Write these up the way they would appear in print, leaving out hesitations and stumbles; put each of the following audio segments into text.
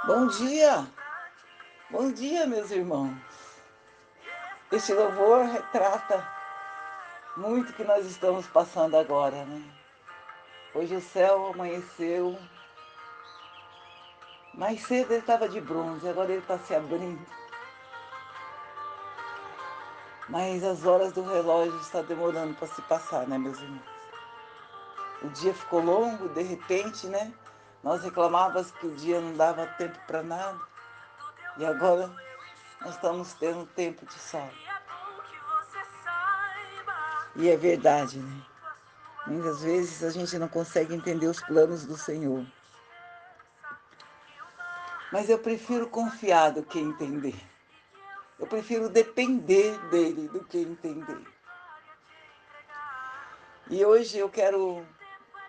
Bom dia, meus irmãos. Este louvor retrata muito o que nós estamos passando agora, né? Hoje o céu amanheceu, mais cedo ele estava de bronze, agora ele está se abrindo. Mas as horas do relógio estão demorando para se passar, né, meus irmãos? O dia ficou longo, de repente, né? Nós reclamávamos que o dia não dava tempo para nada. E agora nós estamos tendo tempo de sol. E é verdade, né? Muitas vezes a gente não consegue entender os planos do Senhor. Mas eu prefiro confiar do que entender. Eu prefiro depender dele do que entender. E hoje eu quero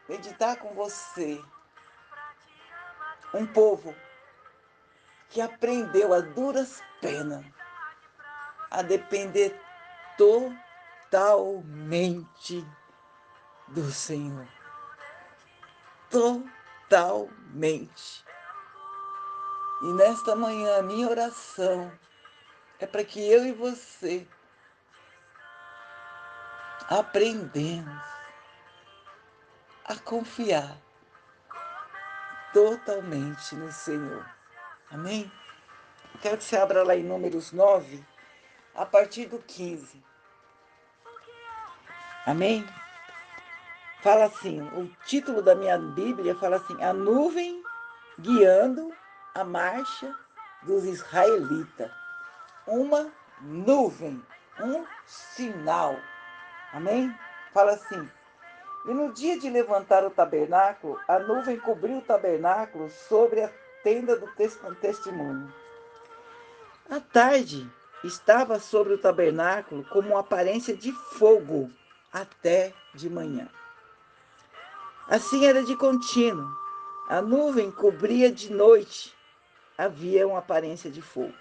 meditar com você um povo que aprendeu a duras penas a depender totalmente do Senhor. Totalmente. E nesta manhã, a minha oração é para que eu e você aprendemos a confiar totalmente no Senhor. Amém? Quero que você abra lá em Números 9, a partir do 15. Amém? Fala assim, o título da minha Bíblia fala assim, a nuvem guiando a marcha dos israelitas. Uma nuvem, um sinal. Amém? Fala assim, e no dia de levantar o tabernáculo, a nuvem cobriu o tabernáculo sobre a tenda do testemunho. À tarde, estava sobre o tabernáculo como uma aparência de fogo até de manhã. Assim era de contínuo. A nuvem cobria de noite, havia uma aparência de fogo.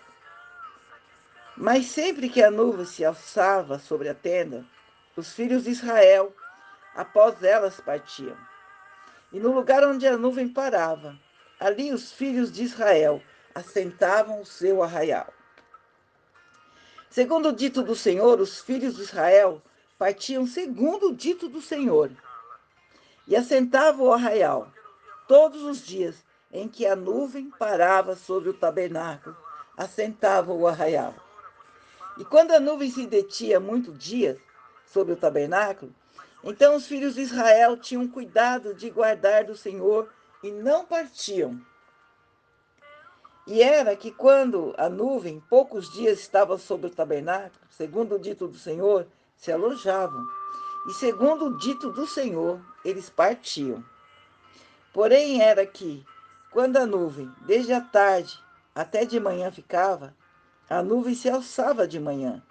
Mas sempre que a nuvem se alçava sobre a tenda, os filhos de Israel, após elas, partiam. E no lugar onde a nuvem parava, ali os filhos de Israel assentavam o seu arraial. Segundo o dito do Senhor, os filhos de Israel partiam segundo o dito do Senhor e assentavam o arraial todos os dias em que a nuvem parava sobre o tabernáculo, assentavam o arraial. E quando a nuvem se detinha muitos dias sobre o tabernáculo, então os filhos de Israel tinham cuidado de guardar do Senhor e não partiam. E era que quando a nuvem poucos dias estava sobre o tabernáculo, segundo o dito do Senhor, se alojavam. E segundo o dito do Senhor, eles partiam. Porém era que, quando a nuvem, desde a tarde até de manhã ficava, a nuvem se alçava de manhã.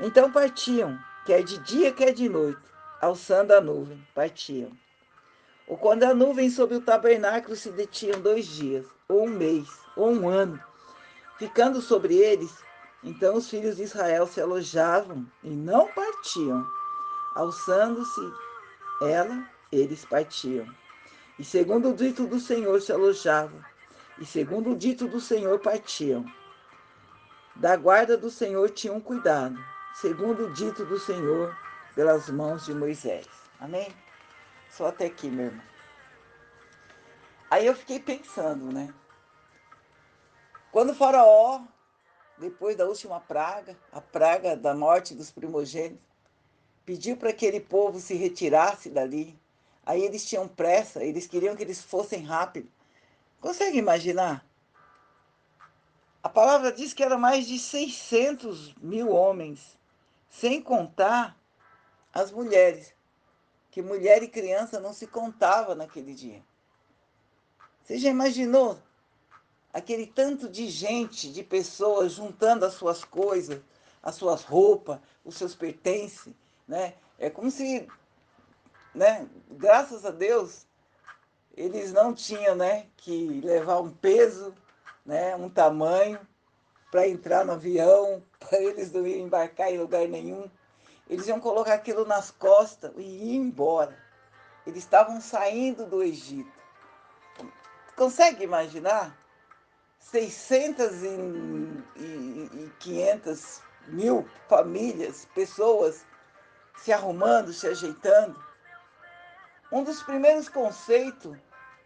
Então partiam, quer de dia, quer de noite, alçando a nuvem, partiam. Ou quando a nuvem sobre o tabernáculo se detinham 2 dias, ou um mês, ou um ano, ficando sobre eles, então os filhos de Israel se alojavam e não partiam. Alçando-se eles partiam. E segundo o dito do Senhor se alojavam, e segundo o dito do Senhor partiam. Da guarda do Senhor tinham cuidado, segundo o dito do Senhor, pelas mãos de Moisés. Amém? Só até aqui, meu irmão. Aí eu fiquei pensando, né? Quando o faraó, depois da última praga, a praga da morte dos primogênitos, pediu para que aquele povo se retirasse dali. Aí eles tinham pressa, eles queriam que eles fossem rápido. Consegue imaginar? A palavra diz que eram mais de 600 mil homens, sem contar as mulheres, que mulher e criança não se contava naquele dia. Você já imaginou aquele tanto de gente, de pessoas juntando as suas coisas, as suas roupas, os seus pertences, né? É como se, né, graças a Deus, eles não tinham, né, que levar um peso, né, um tamanho para entrar no avião, para eles não irem embarcar em lugar nenhum. Eles iam colocar aquilo nas costas e ir embora. Eles estavam saindo do Egito. Consegue imaginar? 600 e 500 mil famílias, pessoas se arrumando, se ajeitando. Um dos primeiros conceitos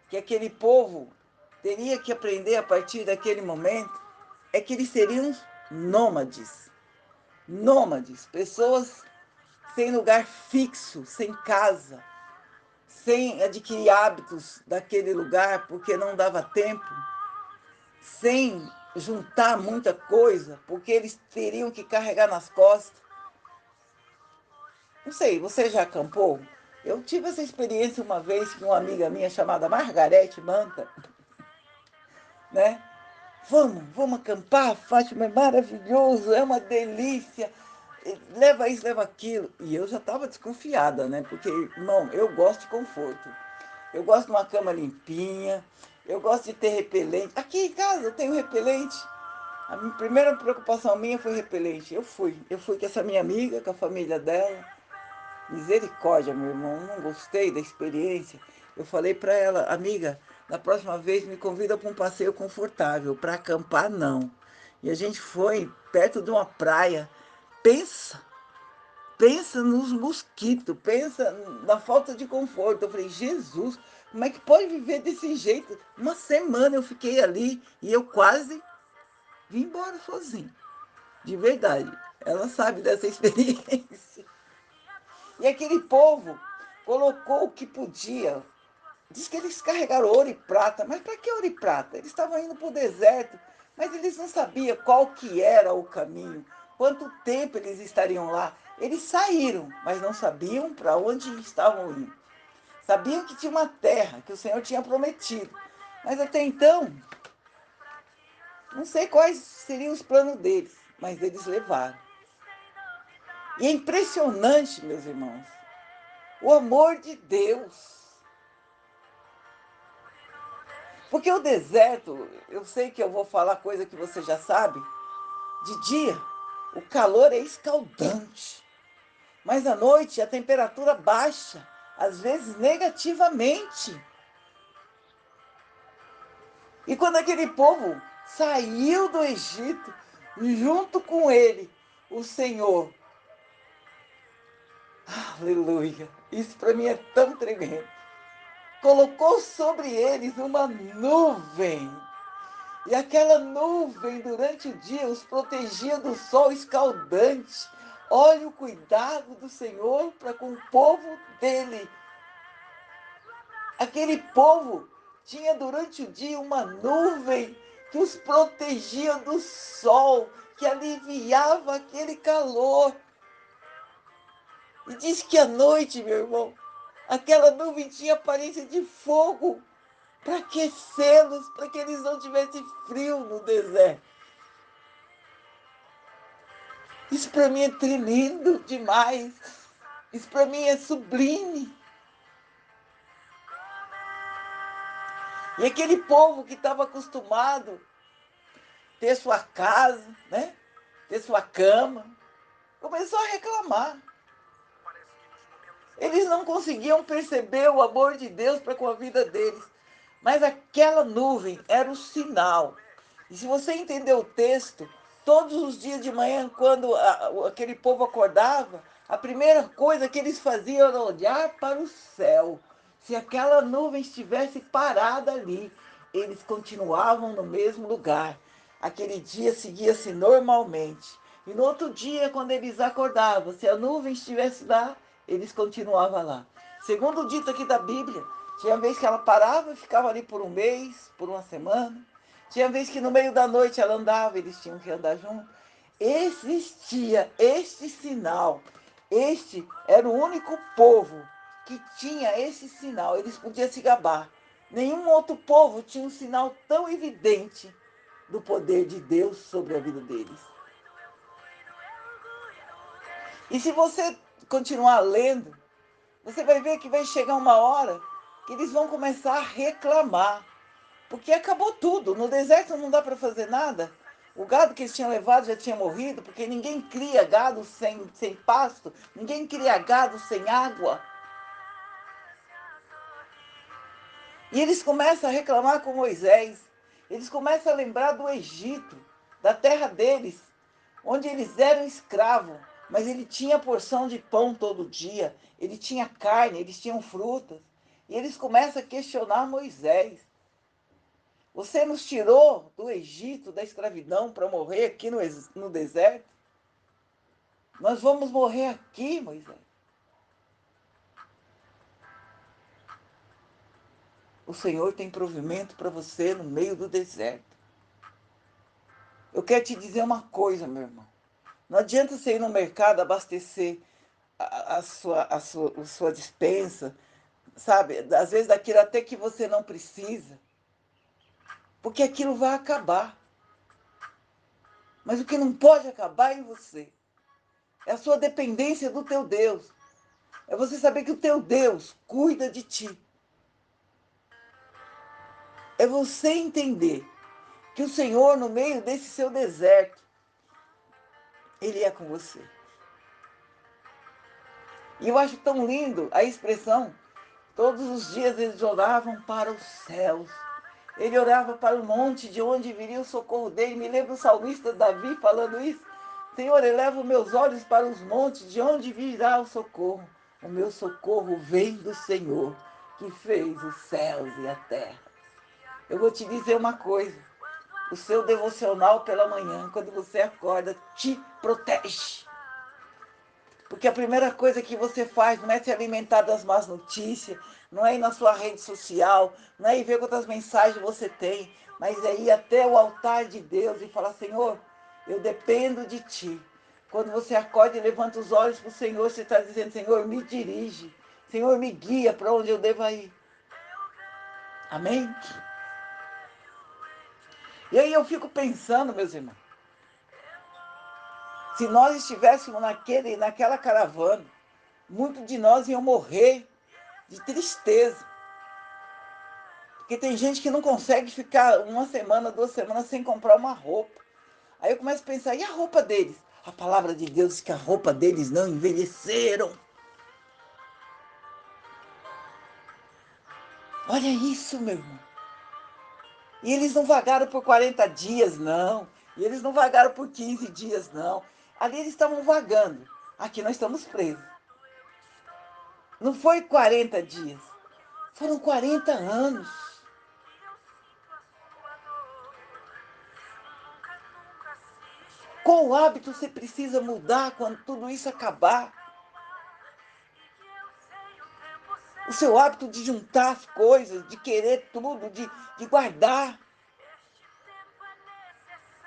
que aquele povo teria que aprender a partir daquele momento é que eles seriam nômades. Nômades, pessoas sem lugar fixo, sem casa, sem adquirir hábitos daquele lugar porque não dava tempo, sem juntar muita coisa, porque eles teriam que carregar nas costas. Não sei, você já acampou? Eu tive essa experiência uma vez com uma amiga minha chamada Margarete Manta, né? Vamos acampar, Fátima, é maravilhoso, é uma delícia. Leva isso, leva aquilo. E eu já estava desconfiada, né? Porque, irmão, eu gosto de conforto. Eu gosto de uma cama limpinha, eu gosto de ter repelente. Aqui em casa eu tenho repelente. A minha primeira preocupação minha foi repelente. Eu fui com essa minha amiga, com a família dela. Misericórdia, meu irmão, não gostei da experiência. Eu falei para ela, amiga, na próxima vez me convida para um passeio confortável, para acampar não. E a gente foi perto de uma praia. Pensa, pensa nos mosquitos, pensa na falta de conforto. Eu falei, Jesus, como é que pode viver desse jeito? Uma semana eu fiquei ali e eu quase vim embora sozinha. De verdade. Ela sabe dessa experiência. E aquele povo colocou o que podia. Diz que eles carregaram ouro e prata. Mas para que ouro e prata? Eles estavam indo para o deserto, mas eles não sabiam qual que era o caminho, quanto tempo eles estariam lá. Eles saíram, mas não sabiam para onde estavam indo. Sabiam que tinha uma terra que o Senhor tinha prometido. Mas até então, não sei quais seriam os planos deles, mas eles levaram. E é impressionante, meus irmãos, o amor de Deus. Porque o deserto, eu sei que eu vou falar coisa que você já sabe, de dia o calor é escaldante, mas à noite a temperatura baixa, às vezes negativamente. E quando aquele povo saiu do Egito, junto com ele, o Senhor, aleluia, isso para mim é tão tremendo, colocou sobre eles uma nuvem. E aquela nuvem durante o dia os protegia do sol escaldante. Olha o cuidado do Senhor para com o povo dele. Aquele povo tinha durante o dia uma nuvem que os protegia do sol, que aliviava aquele calor. E diz que à noite, meu irmão, aquela nuvem tinha aparência de fogo para aquecê-los, para que eles não tivessem frio no deserto. Isso para mim é tremendo demais. Isso para mim é sublime. E aquele povo que estava acostumado a ter sua casa, né? Ter sua cama, começou a reclamar. Eles não conseguiam perceber o amor de Deus para com a vida deles. Mas aquela nuvem era o sinal. E se você entender o texto, todos os dias de manhã, quando aquele povo acordava, a primeira coisa que eles faziam era olhar para o céu. Se aquela nuvem estivesse parada ali, eles continuavam no mesmo lugar. Aquele dia seguia-se normalmente. E no outro dia, quando eles acordavam, se a nuvem estivesse lá, eles continuavam lá. Segundo o dito aqui da Bíblia, tinha vez que ela parava e ficava ali por um mês, por uma semana. Tinha vez que no meio da noite ela andava, eles tinham que andar junto. Existia este sinal. Este era o único povo que tinha esse sinal. Eles podiam se gabar. Nenhum outro povo tinha um sinal tão evidente do poder de Deus sobre a vida deles. E se você continuar lendo, você vai ver que vai chegar uma hora que eles vão começar a reclamar. Porque acabou tudo. No deserto não dá para fazer nada. O gado que eles tinham levado já tinha morrido, porque ninguém cria gado sem pasto, ninguém cria gado sem água. E eles começam a reclamar com Moisés. Eles começam a lembrar do Egito, da terra deles, onde eles eram escravos, mas ele tinha porção de pão todo dia, ele tinha carne, eles tinham frutas. E eles começam a questionar Moisés. Você nos tirou do Egito, da escravidão, para morrer aqui no deserto? Nós vamos morrer aqui, Moisés. O Senhor tem provimento para você no meio do deserto. Eu quero te dizer uma coisa, meu irmão. Não adianta você ir no mercado abastecer a sua despensa, sabe? Às vezes daquilo até que você não precisa, porque aquilo vai acabar. Mas o que não pode acabar é em você. É a sua dependência do teu Deus. É você saber que o teu Deus cuida de ti. É você entender que o Senhor, no meio desse seu deserto, Ele é com você. E eu acho tão lindo a expressão. Todos os dias eles oravam para os céus. Ele orava para o monte de onde viria o socorro dele. Me lembra o salmista Davi falando isso. Senhor, eleva os meus olhos para os montes, de onde virá o socorro? O meu socorro vem do Senhor, que fez os céus e a terra. Eu vou te dizer uma coisa. O seu devocional pela manhã, quando você acorda, te protege. Porque a primeira coisa que você faz não é se alimentar das más notícias, não é ir na sua rede social, não é ir ver quantas mensagens você tem, mas é ir até o altar de Deus e falar, Senhor, eu dependo de Ti. Quando você acorda e levanta os olhos para o Senhor, você está dizendo, Senhor, me dirige, Senhor, me guia para onde eu devo ir. Amém? E aí eu fico pensando, meus irmãos, se nós estivéssemos naquela caravana, muitos de nós iam morrer de tristeza. Porque tem gente que não consegue ficar uma semana, 2 semanas sem comprar uma roupa. Aí eu começo a pensar, e a roupa deles? A palavra de Deus diz que a roupa deles não envelheceram. Olha isso, meu irmão. E eles não vagaram por 40 dias, não. E eles não vagaram por 15 dias, não. Ali eles estavam vagando. Aqui nós estamos presos. Não foi 40 dias. Foram 40 anos. Qual hábito você precisa mudar quando tudo isso acabar? O seu hábito de juntar as coisas, de querer tudo, de guardar.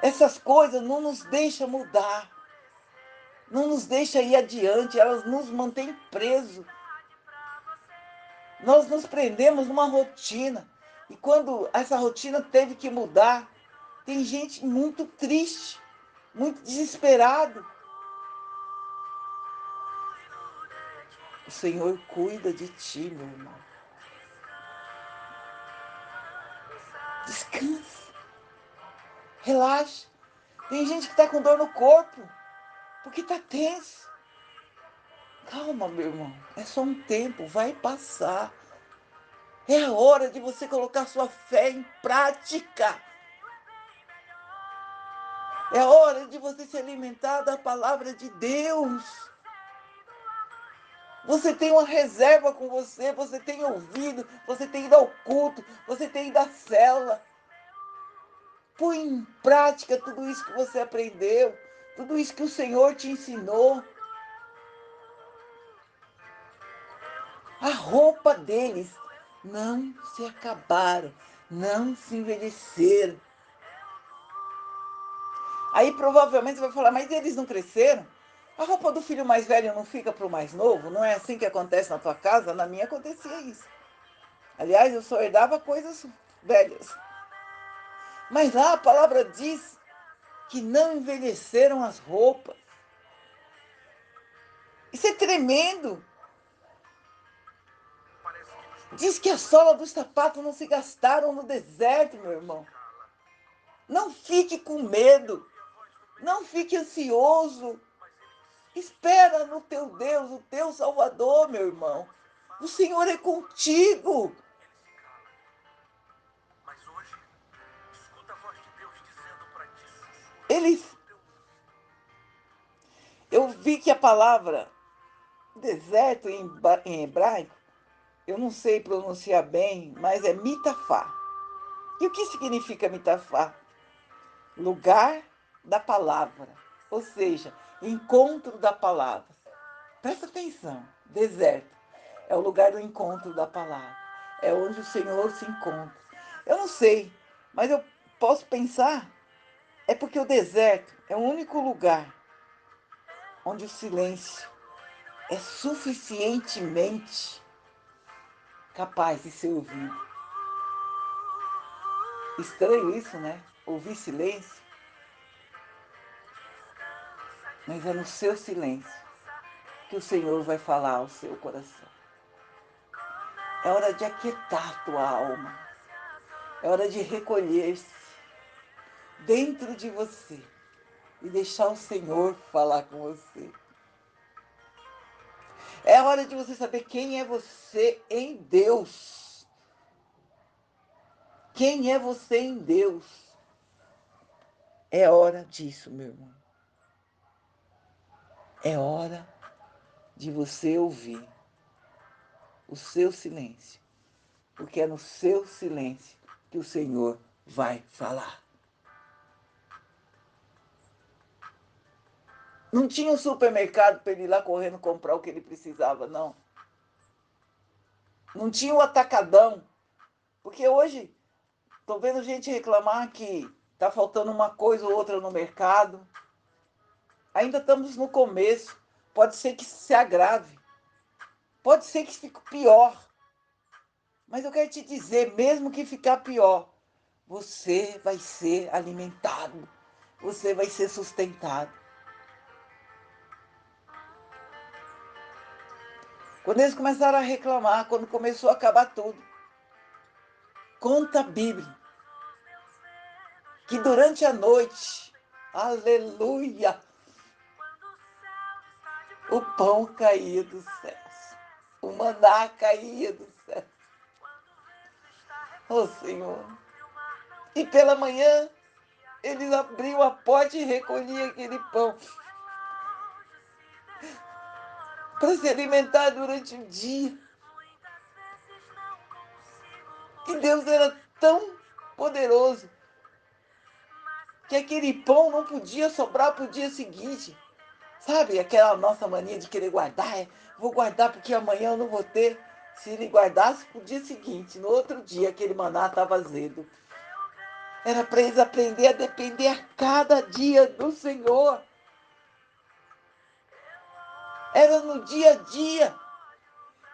Essas coisas não nos deixam mudar. Não nos deixam ir adiante, elas nos mantêm presos. Nós nos prendemos numa rotina. E quando essa rotina teve que mudar, tem gente muito triste, muito desesperado. O Senhor cuida de ti, meu irmão. Descanse. Relaxa. Tem gente que está com dor no corpo, porque está tenso. Calma, meu irmão. É só um tempo, vai passar. É a hora de você colocar sua fé em prática. É a hora de você se alimentar da palavra de Deus. Você tem uma reserva com você, você tem ouvido, você tem ido ao culto, você tem ido à célula. Põe em prática tudo isso que você aprendeu, tudo isso que o Senhor te ensinou. A roupa deles não se acabaram, não se envelheceram. Aí provavelmente você vai falar, mas eles não cresceram? A roupa do filho mais velho não fica para o mais novo? Não é assim que acontece na tua casa? Na minha acontecia isso. Aliás, eu só herdava coisas velhas. Mas lá a palavra diz que não envelheceram as roupas. Isso é tremendo. Diz que a sola dos sapatos não se gastaram no deserto, meu irmão. Não fique com medo. Não fique ansioso. Espera no teu Deus, o teu Salvador, meu irmão. O Senhor é contigo. Eu vi que a palavra deserto em hebraico, eu não sei pronunciar bem, mas é mitafá. E o que significa mitafá? Lugar da palavra, ou seja, encontro da palavra. Presta atenção, deserto é o lugar do encontro da palavra, é onde o Senhor se encontra. Eu não sei, mas eu posso pensar, é porque o deserto é o único lugar onde o silêncio é suficientemente capaz de ser ouvido. Estranho isso, né? Ouvir silêncio, mas é no seu silêncio que o Senhor vai falar ao seu coração. É hora de aquietar a tua alma. É hora de recolher-se dentro de você e deixar o Senhor falar com você. É hora de você saber quem é você em Deus. Quem é você em Deus? É hora disso, meu irmão. É hora de você ouvir o seu silêncio, porque é no seu silêncio que o Senhor vai falar. Não tinha um supermercado para ele ir lá correndo comprar o que ele precisava, não. Não tinha o atacadão, porque hoje estou vendo gente reclamar que está faltando uma coisa ou outra no mercado. Ainda estamos no começo, pode ser que se agrave, pode ser que fique pior. Mas eu quero te dizer, mesmo que ficar pior, você vai ser alimentado, você vai ser sustentado. Quando eles começaram a reclamar, quando começou a acabar tudo, conta a Bíblia que durante a noite, aleluia, o pão caía dos céus, o maná caía dos céus. Oh, Senhor. E pela manhã, eles abriam a porta e recolhiam aquele pão para se alimentar durante o dia. E Deus era tão poderoso que aquele pão não podia sobrar para o dia seguinte. Sabe, aquela nossa mania de querer guardar, vou guardar porque amanhã eu não vou ter. Se ele guardasse para o dia seguinte, no outro dia, aquele maná estava azedo. Era para eles aprender a depender a cada dia do Senhor. Era no dia a dia.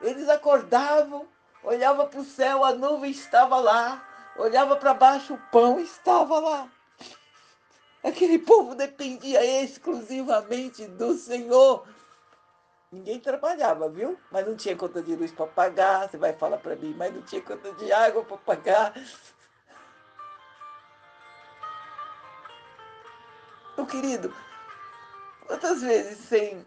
Eles acordavam, olhavam para o céu, a nuvem estava lá. Olhava para baixo, o pão estava lá. Aquele povo dependia exclusivamente do Senhor. Ninguém trabalhava, viu? Mas não tinha conta de luz para pagar. Você vai falar para mim, mas não tinha conta de água para pagar. Meu querido, quantas vezes sem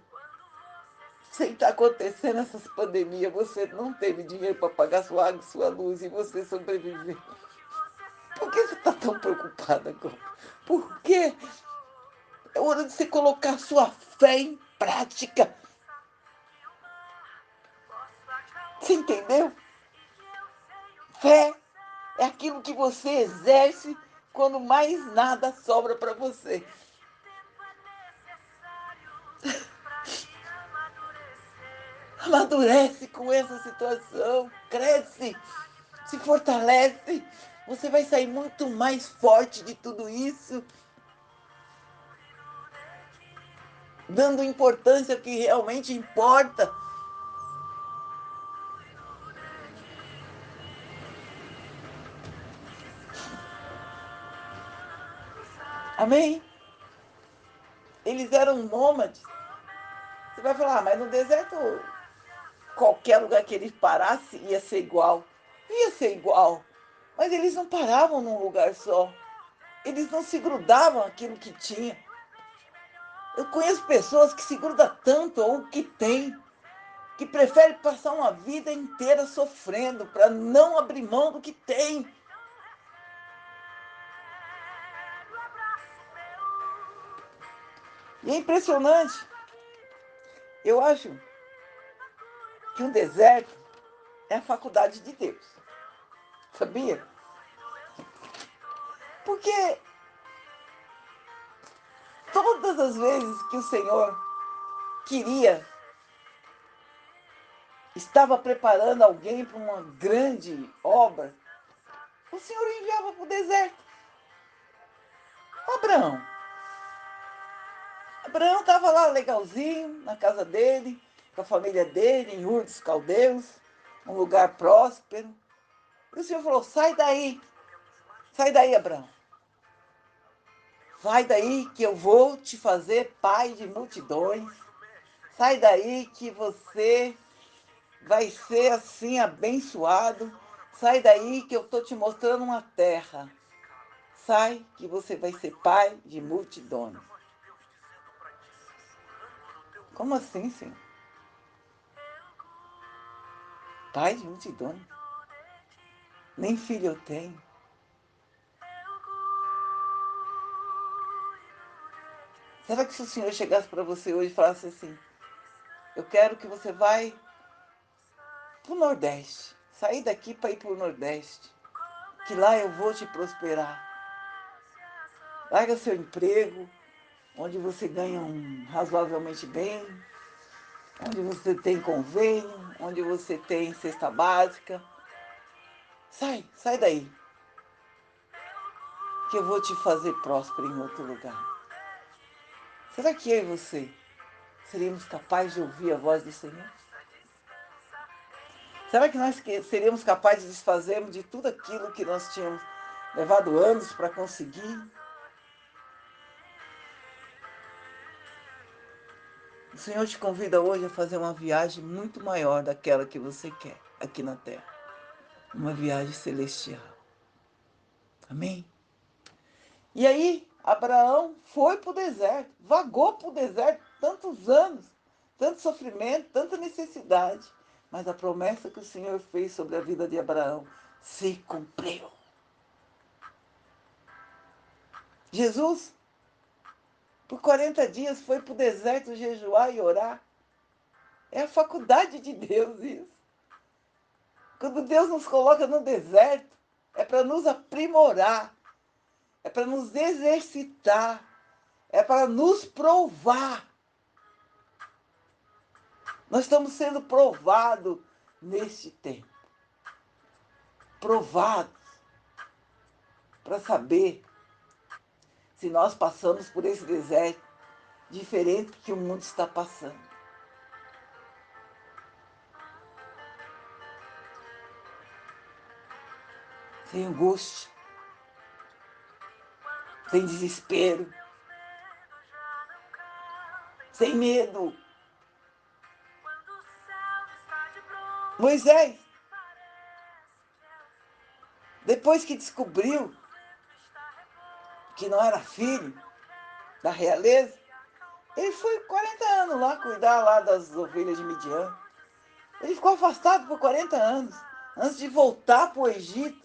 estar acontecendo essas pandemias, você não teve dinheiro para pagar sua água, sua luz e você sobreviveu? Por que você está tão preocupada agora? Por quê? É hora de você colocar sua fé em prática. Você entendeu? Fé é aquilo que você exerce quando mais nada sobra para você. Amadurece com essa situação, cresce, se fortalece. Você vai sair muito mais forte de tudo isso, dando importância ao que realmente importa. Amém? Eles eram nômades. Você vai falar, mas no deserto, qualquer lugar que eles parassem ia ser igual. Ia ser igual. Mas eles não paravam num lugar só. Eles não se grudavam aquilo que tinha. Eu conheço pessoas que se grudam tanto ao que tem, que preferem passar uma vida inteira sofrendo para não abrir mão do que tem. E é impressionante. Eu acho que um deserto é a faculdade de Deus. Sabia? Porque todas as vezes que o Senhor queria, estava preparando alguém para uma grande obra, o Senhor o enviava para o deserto. Abraão. Abraão estava lá legalzinho, na casa dele, com a família dele, em Ur dos Caldeus, um lugar próspero. E o Senhor falou, sai daí, Abraão. Sai daí que eu vou te fazer pai de multidões. Sai daí que você vai ser assim abençoado. Sai daí que eu estou te mostrando uma terra. Sai que você vai ser pai de multidões. Como assim, Senhor? Pai de multidões? Nem filho eu tenho. Será que se o Senhor chegasse para você hoje e falasse assim, eu quero que você vá para o Nordeste, sair daqui para ir para o Nordeste, que lá eu vou te prosperar. Larga seu emprego, onde você ganha razoavelmente bem, onde você tem convênio, onde você tem cesta básica. Sai daí, que eu vou te fazer próspero em outro lugar. Será que eu e você seríamos capazes de ouvir a voz do Senhor? Será que nós seríamos capazes de desfazermos de tudo aquilo que nós tínhamos levado anos para conseguir? O Senhor te convida hoje a fazer uma viagem muito maior daquela que você quer aqui na Terra. Uma viagem celestial. Amém? E aí, Abraão foi para o deserto, vagou para o deserto tantos anos, tanto sofrimento, tanta necessidade. Mas a promessa que o Senhor fez sobre a vida de Abraão se cumpriu. Jesus, por 40 dias, foi para o deserto jejuar e orar. É a faculdade de Deus isso. Quando Deus nos coloca no deserto, é para nos aprimorar, é para nos exercitar, é para nos provar. Nós estamos sendo provados neste tempo. Provados para saber se nós passamos por esse deserto diferente que o mundo está passando. Sem angústia, sem desespero, sem medo. Moisés, depois que descobriu que não era filho da realeza, ele foi 40 anos lá cuidar lá das ovelhas de Midian. Ele ficou afastado por 40 anos, antes de voltar para o Egito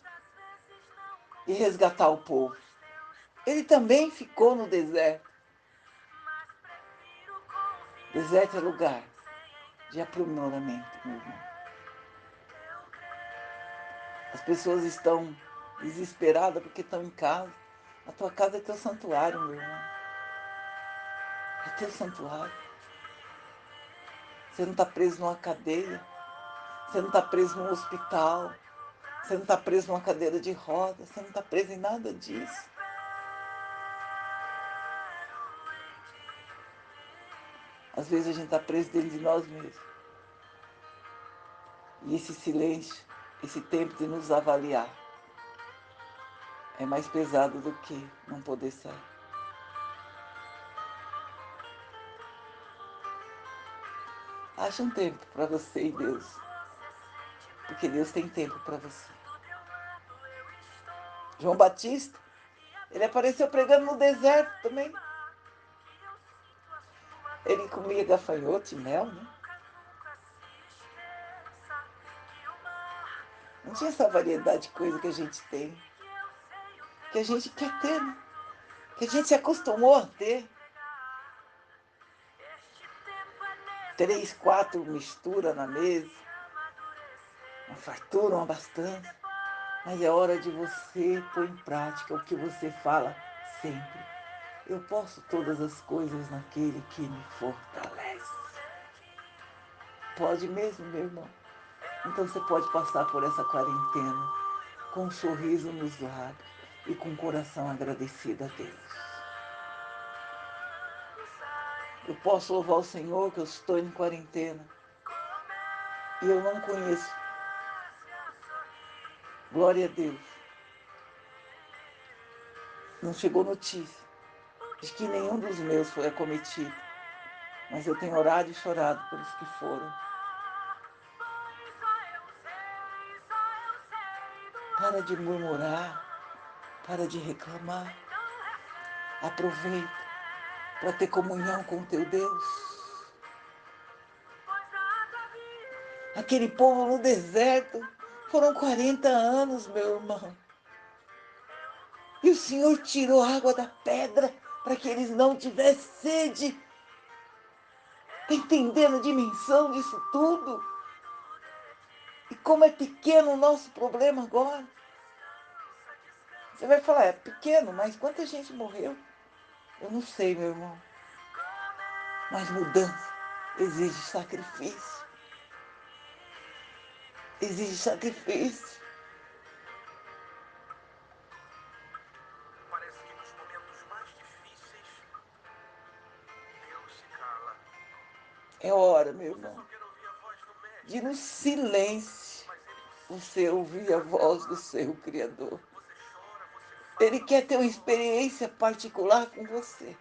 e resgatar o povo. Ele também ficou no deserto. Deserto é lugar de aprimoramento, meu irmão. As pessoas estão desesperadas porque estão em casa. A tua casa é teu santuário, meu irmão. É teu santuário. Você não está preso numa cadeia. Você não está preso num hospital. Você não está preso numa cadeira de rodas. Você não está preso em nada disso. Às vezes a gente está preso dentro de nós mesmos. E esse silêncio, esse tempo de nos avaliar, é mais pesado do que não poder sair. Acha um tempo para você e Deus. Porque Deus tem tempo para você. João Batista, ele apareceu pregando no deserto também. Ele comia gafanhoto e mel, né? Não tinha essa variedade de coisa que a gente tem. Que a gente quer ter, né? Que a gente se acostumou a ter. 3, 4 mistura na mesa, uma fartura, uma abastança. Mas é hora de você pôr em prática o que você fala sempre. Eu posso todas as coisas naquele que me fortalece. Pode mesmo, meu irmão? Então você pode passar por essa quarentena com um sorriso nos lábios e com o coração agradecido a Deus. Eu posso louvar o Senhor que eu estou em quarentena e eu não conheço. Glória a Deus. Não chegou notícia de que nenhum dos meus foi acometido, mas eu tenho orado e chorado por os que foram. Para de murmurar, para de reclamar. Aproveita para ter comunhão com o teu Deus. Aquele povo no deserto foram 40 anos, meu irmão. E o Senhor tirou a água da pedra para que eles não tivessem sede. Está entendendo a dimensão disso tudo? E como é pequeno o nosso problema agora? Você vai falar, é pequeno, mas quanta gente morreu? Eu não sei, meu irmão. Mas mudança exige sacrifício. Exige sacrifício. Parece que nos momentos mais difíceis, Deus se cala. É hora, meu irmão, de no silêncio você ouvir a voz do seu Criador. Ele quer ter uma experiência particular com você.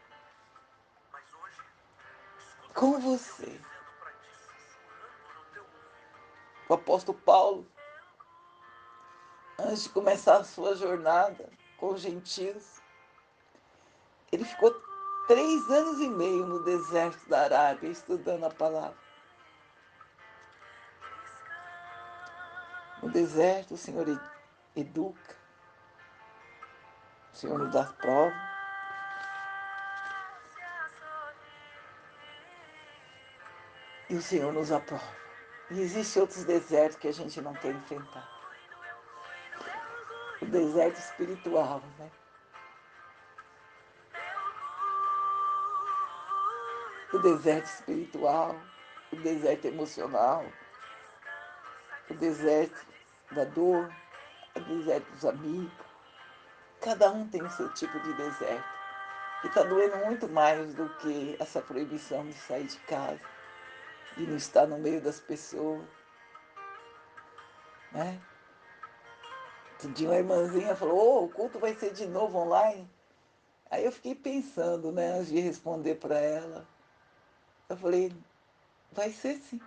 Com você. O apóstolo Paulo, antes de começar a sua jornada com os gentios, ele ficou 3 anos e meio no deserto da Arábia estudando a palavra. No deserto o Senhor educa, o Senhor nos dá prova. E o Senhor nos aprova. E existem outros desertos que a gente não quer enfrentar. O deserto espiritual, né? O deserto espiritual, o deserto emocional, o deserto da dor, o deserto dos amigos. Cada um tem o seu tipo de deserto. E está doendo muito mais do que essa proibição de sair de casa, de não estar no meio das pessoas, né? Outro dia uma irmãzinha falou, o culto vai ser de novo online. Aí eu fiquei pensando, né, antes de responder para ela. Eu falei, vai ser sim.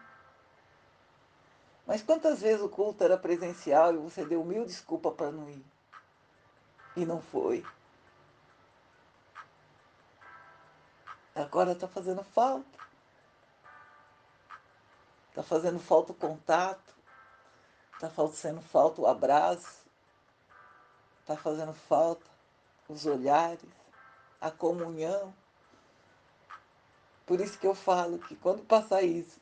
Mas quantas vezes o culto era presencial e você deu 1000 desculpas para não ir? E não foi. Agora está fazendo falta. Está fazendo falta o contato. Está fazendo falta o abraço. Está fazendo falta os olhares, a comunhão. Por isso que eu falo que quando passar isso,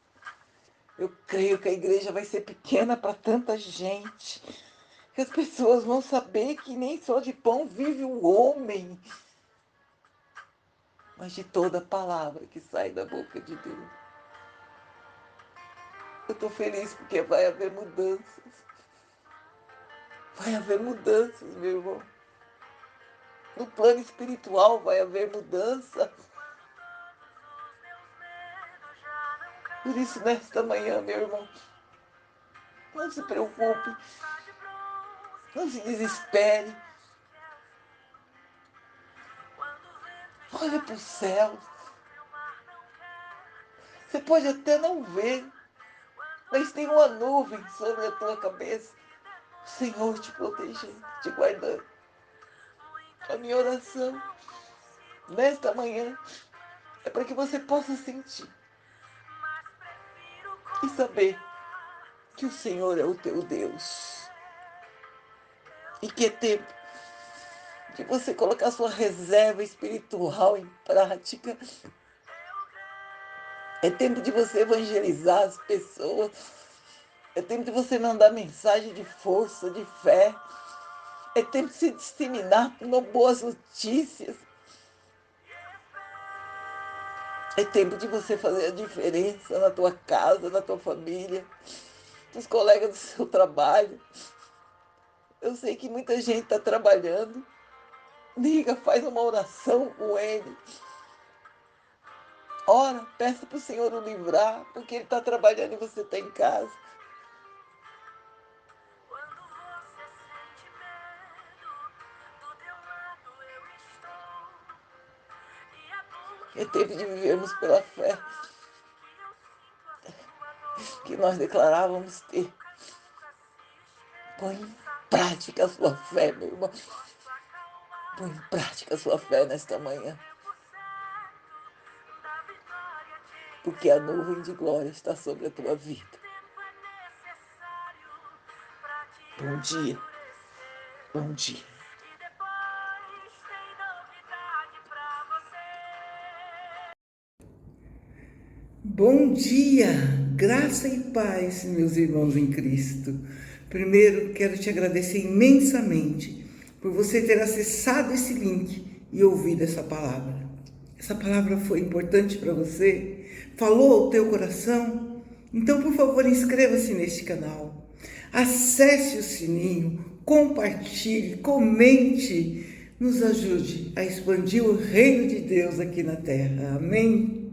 eu creio que a igreja vai ser pequena para tanta gente. Que as pessoas vão saber que nem só de pão vive o homem, mas de toda palavra que sai da boca de Deus. Eu estou feliz porque vai haver mudanças. Vai haver mudanças, meu irmão. No plano espiritual vai haver mudança. Por isso, nesta manhã, meu irmão, não se preocupe, não se desespere. Olha para o céu. Você pode até não ver, mas tem uma nuvem sobre a tua cabeça. O Senhor te protegendo, te guardando. A minha oração nesta manhã é para que você possa sentir e saber que o Senhor é o teu Deus. E que é tempo de você colocar sua reserva espiritual em prática. É tempo de você evangelizar as pessoas. É tempo de você mandar mensagem de força, de fé. É tempo de se disseminar com boas notícias. É tempo de você fazer a diferença na tua casa, na tua família, dos colegas do seu trabalho. Eu sei que muita gente está trabalhando. Liga, faz uma oração com ele. Ora, peça para o Senhor o livrar, porque Ele está trabalhando e você está em casa. É tempo de vivermos pela fé que nós declarávamos ter. Põe em prática a sua fé, meu irmão. Põe em prática a sua fé nesta manhã. Porque a nuvem de glória está sobre a tua vida. Bom dia. Bom dia. Bom dia, graça e paz, meus irmãos em Cristo. Primeiro, quero te agradecer imensamente por você ter acessado esse link e ouvido essa palavra. Essa palavra foi importante para você? Falou ao teu coração? Então, por favor, inscreva-se neste canal. Acesse o sininho, compartilhe, comente, nos ajude a expandir o reino de Deus aqui na terra. Amém?